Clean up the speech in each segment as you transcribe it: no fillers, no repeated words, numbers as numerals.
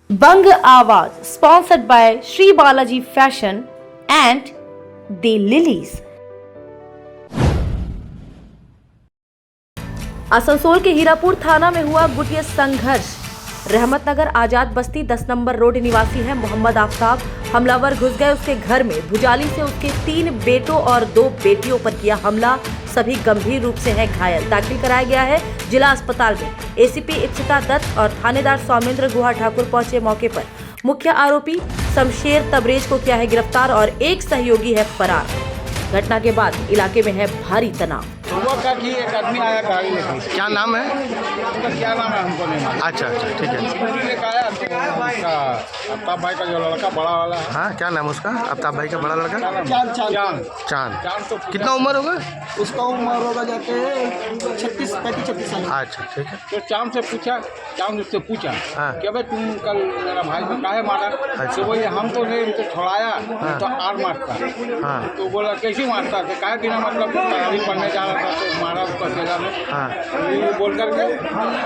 Bang Awaaz, sponsored by Sri Balaji Fashion and The Lilies. Asansol के हीरापुर थाना में हुआ गुटिया संघर्ष। रहमतनगर आजाद बस्ती 10 नंबर रोड निवासी है मोहम्मद आफ्ताब। हमलावर घुस गए उसके घर में, भुजाली से उसके 3 बेटों और 2 बेटियों पर किया हमला। सभी गंभीर रूप से हैं घायल, दाखिल कराया गया है जिला अस्पताल में। एसीपी इप्सिता दत्त और थानेदार सौमेंद्र गुहा ठाकुर पहुंचे मौके पर। मुख्य आरोपी शमशेर तबरेज को किया है गिरफ्तार और एक सहयोगी है फरार। घटना के बाद इलाके में है भारी तनाव। एक आदमी आया गाड़ी लेके। क्या नाम है? उसका क्या नाम है हमको नहीं मालूम। अच्छा ठीक है। स्कूटी लेके आया तो उसका आफ्ताब भाई का जो लड़का बड़ा वाला है। हाँ, क्या नाम उसका? आफ्ताब भाई का बड़ा लड़का चांद चांद। तो कितना उम्र होगा? उसका उम्र होगा जाके 35-36 साल। अच्छा ठीक है। तो चांद उससे पूछा हाँ। कि भाई तुम कल मेरा भाई को काहे मारा? तो बोले हम तो नहीं, उनको छुड़ाया तो आर मारता। हाँ। तो बोला कैसे मारता? तो काहे बिना मतलब तैयारी पढ़ने जा रहा था तो मारा उसका केला में। हाँ। ये बोल करके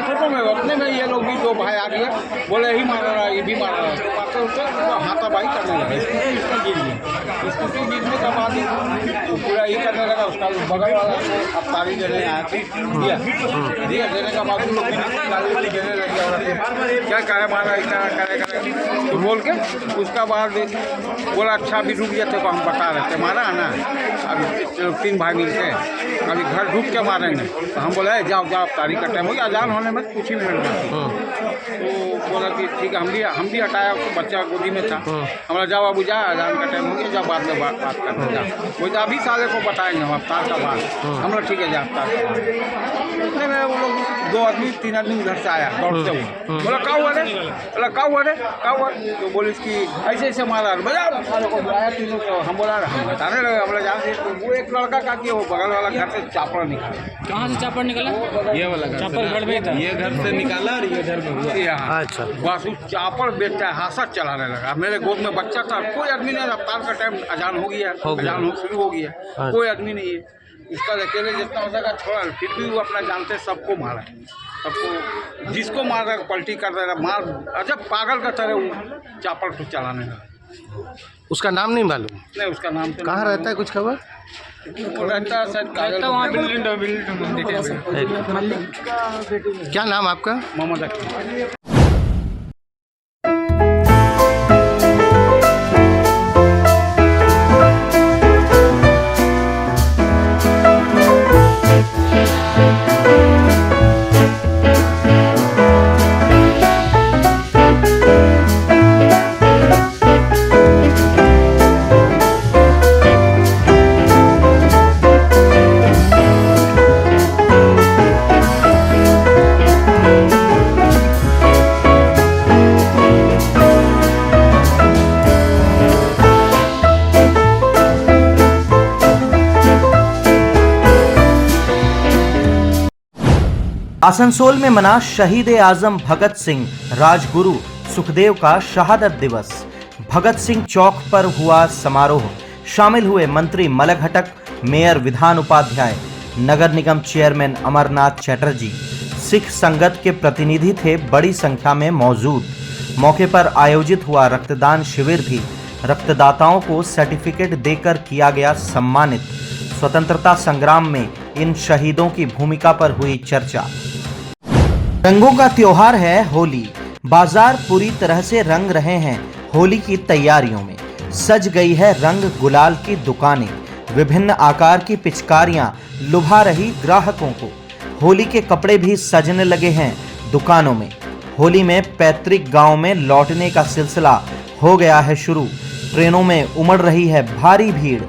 फोटो में उतने में ये लोग भी 2 भाई आ गए, बोले यही मार रहा है, ये भी मार रहा है। तो मारते उसको हाथापाई करने लगा। स्कूटी गिर गई। स्कूटी गिरने के बाद वो पूरा ये करने लगा। उसका बगल वाला को अफ्तारी देने आया दिया देने के बाद लोग गाली देने लगे और क्या कहे मारा, क्या करे तो बोल के उसका बाद बोला अच्छा अभी रुक जाते तो हम बता रहे थे मारा है ना। अभी 3 भाई मिलके अभी घर ढूक के मारेंगे। तो हम बोले जाओ अफ्तारी का टाइम हो गया, अजान होने में कुछ ही मिनट में। तो बोला कि ठीक है, हम भी हटाया, उसको बच्चा गोदी में था। हमारा जाओ अबू जा, अजान का टाइम हो गया, जाओ बाद में बात करते जाओ। वो तो अभी साले को बताएंगे हम अफ्तार का बात। हम लोग ठीक है जा अफ्तार का बात। इतने में वो लोग 2 आदमी 3 आदमी उधर से आया दौड़ते हुए। बोला क्या हुआ रे? बोला क्या हुआ रे? क्या हुआ? तो बोले इसकी ऐसे मारा बजा को बुलाया। तीनों को हम बोला हम बताने लगे। हम लोग जानते तो वो एक लड़का का कि वो बगल वाला घर से चापड़ निकाला। कहाँ से चापड़ निकला? ये वाला चापड़ घर में था। ये घर से निकाला और ये घर में हुआ। अच्छा। बस उस चापड़ बेचता है, हाथ चलाने लगा। मेरे गोद में बच्चा था, कोई आदमी नहीं। रफ्तार का टाइम अजान हो गया, अजान शुरू हो गया, कोई आदमी नहीं है। इसका अकेले जितना हो सका छोड़ा, फिर भी वो अपना जानते सबको मारा, सबको जिसको मार रहा पलटी कर रहा मार। अजब पागल का तरह वो चापड़ को चलाने लगा। उसका नाम नहीं मालूम? नहीं, उसका नाम तो कहाँ रहता है, कुछ खबर? वो रहता है शायद कागल। क्या नाम आपका? मोहम्मद अख्तर। आसनसोल में मना शहीद आजम भगत सिंह राजगुरु सुखदेव का शहादत दिवस। भगत सिंह चौक पर हुआ समारोह। शामिल हुए मंत्री मलक हटक, मेयर विधान उपाध्याय, नगर निगम चेयरमैन अमरनाथ चटर्जी। सिख संगत के प्रतिनिधि थे बड़ी संख्या में मौजूद। मौके पर आयोजित हुआ रक्तदान शिविर भी। रक्तदाताओं को सर्टिफिकेट देकर किया गया सम्मानित। स्वतंत्रता संग्राम में इन शहीदों की भूमिका पर हुई चर्चा। रंगों का त्योहार है होली। बाजार पूरी तरह से रंग रहे हैं होली की तैयारियों में। सज गई है रंग गुलाल की दुकानें। विभिन्न आकार की पिचकारियां लुभा रही ग्राहकों को। होली के कपड़े भी सजने लगे हैं दुकानों में। होली में पैतृक गांव में लौटने का सिलसिला हो गया है शुरू। ट्रेनों में उमड़ रही है भारी भीड़।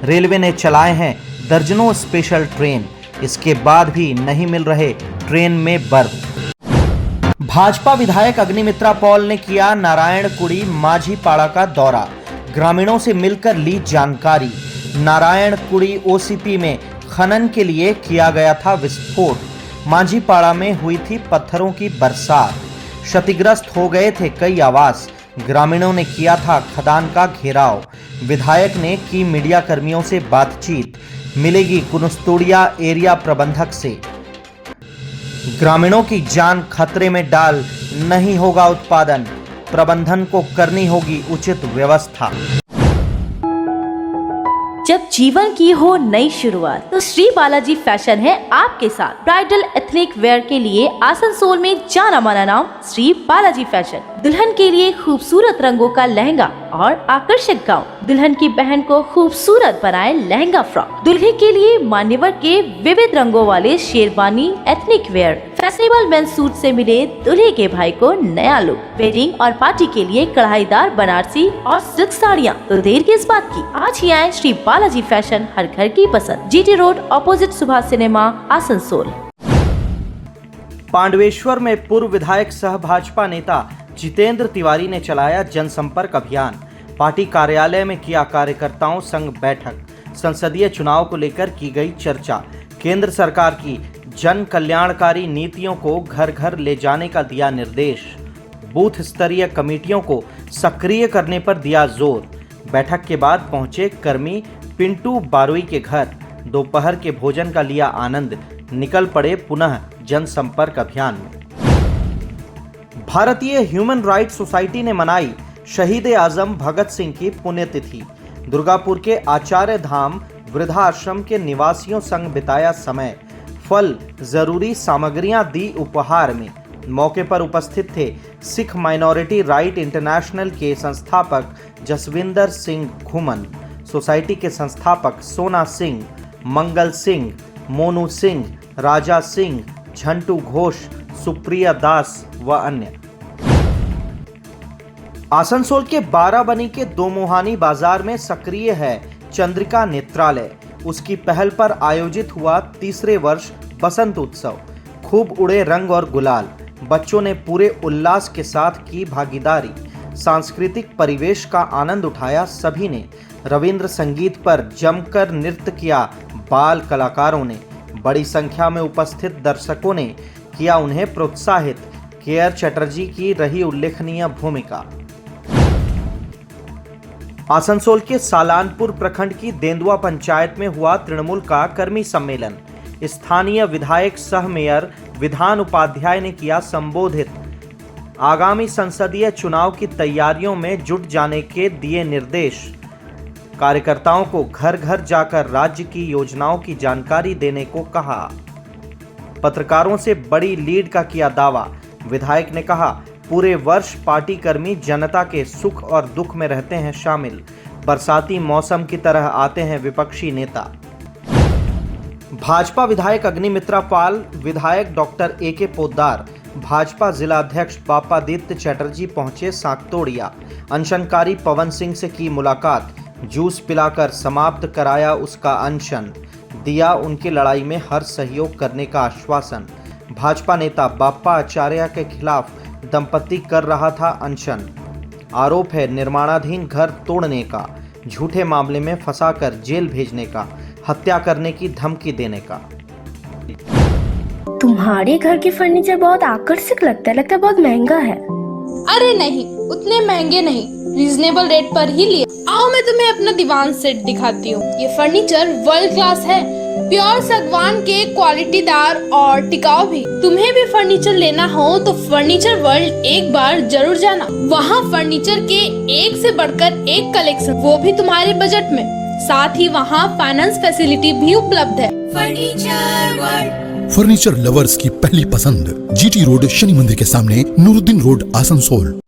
रेलवे ने चलाए हैं दर्जनों स्पेशल ट्रेन। इसके बाद भी नहीं मिल रहे ट्रेन में बर्थ। भाजपा विधायक अग्निमित्रा पॉल ने किया नारायणकुड़ी माझीपाड़ा का दौरा। ग्रामीणों से मिलकर ली जानकारी। नारायणकुड़ी ओसीपी में खनन के लिए किया गया था विस्फोट। माझीपाड़ा में हुई थी पत्थरों की बरसात। क्षतिग्रस्त हो गए थे कई आवास। ग्रामीणों ने किया था खदान का घेराव। विधायक ने की मीडिया कर्मियों से बातचीत। मिलेगी कुनस्तोड़िया एरिया प्रबंधक से। ग्रामीणों की जान खतरे में डाल नहीं होगा उत्पादन। प्रबंधन को करनी होगी उचित व्यवस्था। जब जीवन की हो नई शुरुआत तो श्री बालाजी फैशन है आपके साथ। ब्राइडल एथनिक वेयर के लिए आसनसोल में जाना माना नाम श्री बालाजी फैशन। दुल्हन के लिए खूबसूरत रंगों का लहंगा और आकर्षक गाउन, दुल्हन की बहन को खूबसूरत बनाए लहंगा फ्रॉक, दुल्हे के लिए मान्यवर के विविध रंगों वाले sherwani ethnic wear, fashionable men's suit से मिले दूल्हे के भाई को नया लुक, वेडिंग और पार्टी के लिए कढ़ाईदार बनारसी और सिल्क साड़ियाँ। तो देर किस बात की, आज ही आए श्री बालाजी फैशन, हर घर की पसंद, GT road opposite Subhash cinema, Asansol. Pandaveshwar में पूर्व विधायक सह भाजपा नेता जितेंद्र तिवारी ने चलाया जनसंपर्क अभियान। पार्टी कार्यालय में किया कार्यकर्ताओं संग बैठक। संसदीय चुनाव को लेकर की गई चर्चा। केंद्र सरकार की जन कल्याणकारी नीतियों को घर घर ले जाने का दिया निर्देश। बूथ स्तरीय कमेटियों को सक्रिय करने पर दिया जोर। बैठक के बाद पहुंचे कर्मी पिंटू बारोई के घर। दोपहर के भोजन का लिया आनंद। निकल पड़े पुनः जनसंपर्क अभियान में। भारतीय ह्यूमन राइट्स सोसाइटी ने मनाई शहीद आजम भगत सिंह की पुण्यतिथि। दुर्गापुर के आचार्य धाम वृद्धाश्रम के निवासियों संग बिताया समय। फल, जरूरी सामग्रियां दी उपहार में। मौके पर उपस्थित थे सिख माइनॉरिटी राइट इंटरनेशनल के संस्थापक जसविंदर सिंह घुमन, सोसाइटी के संस्थापक सोना सिंह, मंगल सिंह, मोनू सिंह, राजा सिंह, झंटू घोष, सुप्रिया दास व अन्य। आसनसोल के बाराबनी के दोमुहानी बाजार में सक्रिय है चंद्रिका नेत्रालय। उसकी पहल पर आयोजित हुआ तीसरे वर्ष बसंत उत्सव। खूब उड़े रंग और गुलाल। बच्चों ने पूरे उल्लास के साथ की भागीदारी। सांस्कृतिक परिवेश का आनंद उठाया सभी ने। रविंद्र संगीत पर जमकर नृत्य किया बाल कलाकारों ने। बड़ी संख्या में उपस्थित दर्शकों ने किया उन्हें प्रोत्साहित। केआर चटर्जी की रही उल्लेखनीय भूमिका। आसनसोल के सालानपुर प्रखंड की देंदुआ पंचायत में हुआ तृणमूल का कर्मी सम्मेलन। स्थानीय विधायक सह मेयर विधान उपाध्याय ने किया संबोधित। आगामी संसदीय चुनाव की तैयारियों में जुट जाने के दिए निर्देश। कार्यकर्ताओं को घर घर जाकर राज्य की योजनाओं की जानकारी देने को कहा। पत्रकारों से बड़ी लीड का किया दावा। विधायक ने कहा, पूरे वर्ष पार्टी कर्मी जनता के सुख और दुख में रहते हैं शामिल। बरसाती मौसम की तरह आते हैं विपक्षी नेता। भाजपा विधायक अग्निमित्रा पाल, विधायक डॉक्टर ए.के. पोद्दार, भाजपा जिलाध्यक्ष बापादित्य चटर्जी पहुंचे साकतोड़िया। अनशनकारी पवन सिंह से की मुलाकात। जूस पिलाकर समाप्त कराया उसका अनशन। दिया उनकी लड़ाई में हर सहयोग करने का आश्वासन। भाजपा नेता बाप्पा आचार्य के खिलाफ दंपति कर रहा था अनशन। आरोप है निर्माणाधीन घर तोड़ने का, झूठे मामले में फंसाकर जेल भेजने का, हत्या करने की धमकी देने का। तुम्हारे घर के फर्नीचर बहुत आकर्षक लगता है बहुत महंगा है। अरे नहीं, उतने महंगे नहीं, रीजनेबल रेट पर ही लिए। आओ मैं तुम्हें अपना दीवान सेट दिखाती हूँ। ये फर्नीचर वर्ल्ड क्लास है, प्योर सागवान के, क्वालिटीदार और टिकाऊ भी। तुम्हें भी फर्नीचर लेना हो तो फर्नीचर वर्ल्ड एक बार जरूर जाना। वहाँ फर्नीचर के एक से बढ़कर एक कलेक्शन, वो भी तुम्हारे बजट में। साथ ही वहाँ फाइनेंस फैसिलिटी भी उपलब्ध है। फर्नीचर वर्ल्ड, फर्नीचर लवर्स की पहली पसंद, जीटी रोड शनि मंदिर के सामने, नूरुद्दीन रोड, आसनसोल।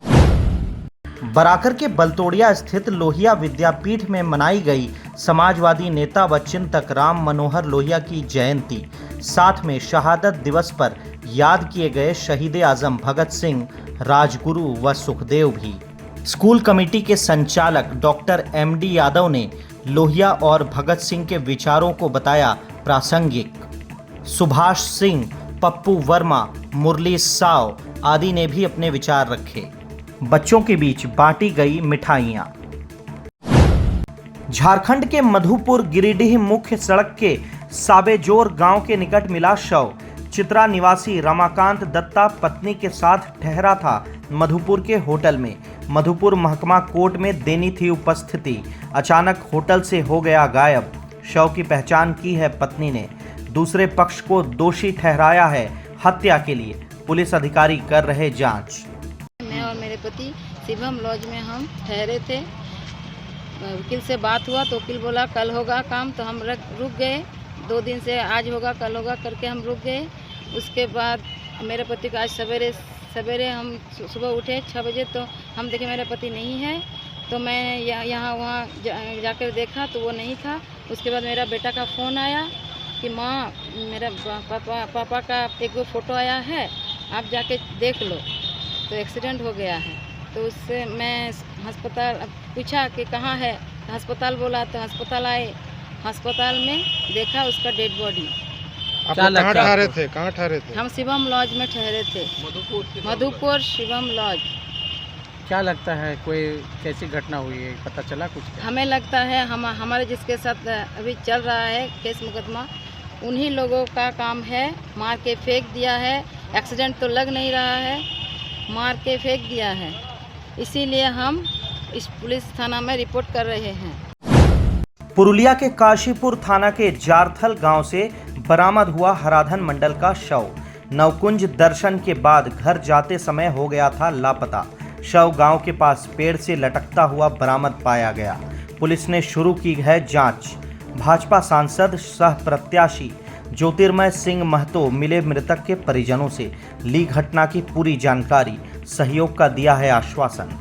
बराकर के बलतोड़िया स्थित लोहिया विद्यापीठ में मनाई गई समाजवादी नेता व चिंतक राम मनोहर लोहिया की जयंती। साथ में शहादत दिवस पर याद किए गए शहीद आजम भगत सिंह, राजगुरु व सुखदेव भी। स्कूल कमेटी के संचालक डॉक्टर एम.डी. यादव ने लोहिया और भगत सिंह के विचारों को बताया प्रासंगिक। सुभाष सिंह, पप्पू वर्मा, मुरली साव आदि ने भी अपने विचार रखे। बच्चों के बीच बांटी गई मिठाइयाँ। झारखंड के मधुपुर गिरिडीह मुख्य सड़क के साबेजोर गांव के निकट मिला शव। चित्रा निवासी रमाकांत दत्ता पत्नी के साथ ठहरा था मधुपुर के होटल में। मधुपुर महकमा कोर्ट में देनी थी उपस्थिति। अचानक होटल से हो गया गायब। शव की पहचान की है पत्नी ने। दूसरे पक्ष को दोषी ठहराया है हत्या के लिए। पुलिस अधिकारी कर रहे जांच। मैं और मेरे पति शिवम लॉज में हम ठहरे थे। वकील से बात हुआ तो वकील बोला कल होगा काम, तो हम रुक गए। 2 दिन से आज होगा कल होगा करके हम रुक गए। उसके बाद मेरे पति को आज सवेरे हम सुबह उठे 6 बजे, तो हम देखे मेरा पति नहीं है। तो मैं यहाँ वहाँ जाकर देखा तो वो नहीं था। उसके बाद मेरा बेटा का फ़ोन आया कि माँ मेरा पापा का एक वो फ़ोटो आया है, आप जाके देख लो। तो एक्सीडेंट हो गया है। तो उससे मैं अस्पताल पूछा कि कहाँ है, तो अस्पताल बोला, तो अस्पताल आए। अस्पताल में देखा उसका डेड बॉडी। आप कहाँ ठहरे थे? कहाँ ठहरे थे? हम शिवम लॉज में ठहरे थे, मधुपुर शिवम लॉज। क्या लगता है कोई कैसी घटना हुई है, पता चला कुछ? हमें लगता है हमारे जिसके साथ अभी चल रहा है केस मुकदमा, उन्हीं लोगों का काम है। मार के फेंक दिया है। एक्सीडेंट तो लग नहीं रहा है, मार के फेंक दिया है। इसीलिए हम इस पुलिस थाना में रिपोर्ट कर रहे हैं। पुरुलिया के काशीपुर थाना के जारथल गांव से बरामद हुआ हराधन मंडल का शव। नवकुंज दर्शन के बाद घर जाते समय हो गया था लापता। शव गांव के पास पेड़ से लटकता हुआ बरामद पाया गया। पुलिस ने शुरू की है जांच। भाजपा सांसद सह प्रत्याशी ज्योतिर्मय सिंह महतो मिले मृतक के परिजनों से, ली घटना की पूरी जानकारी, सहयोग का दिया है आश्वासन।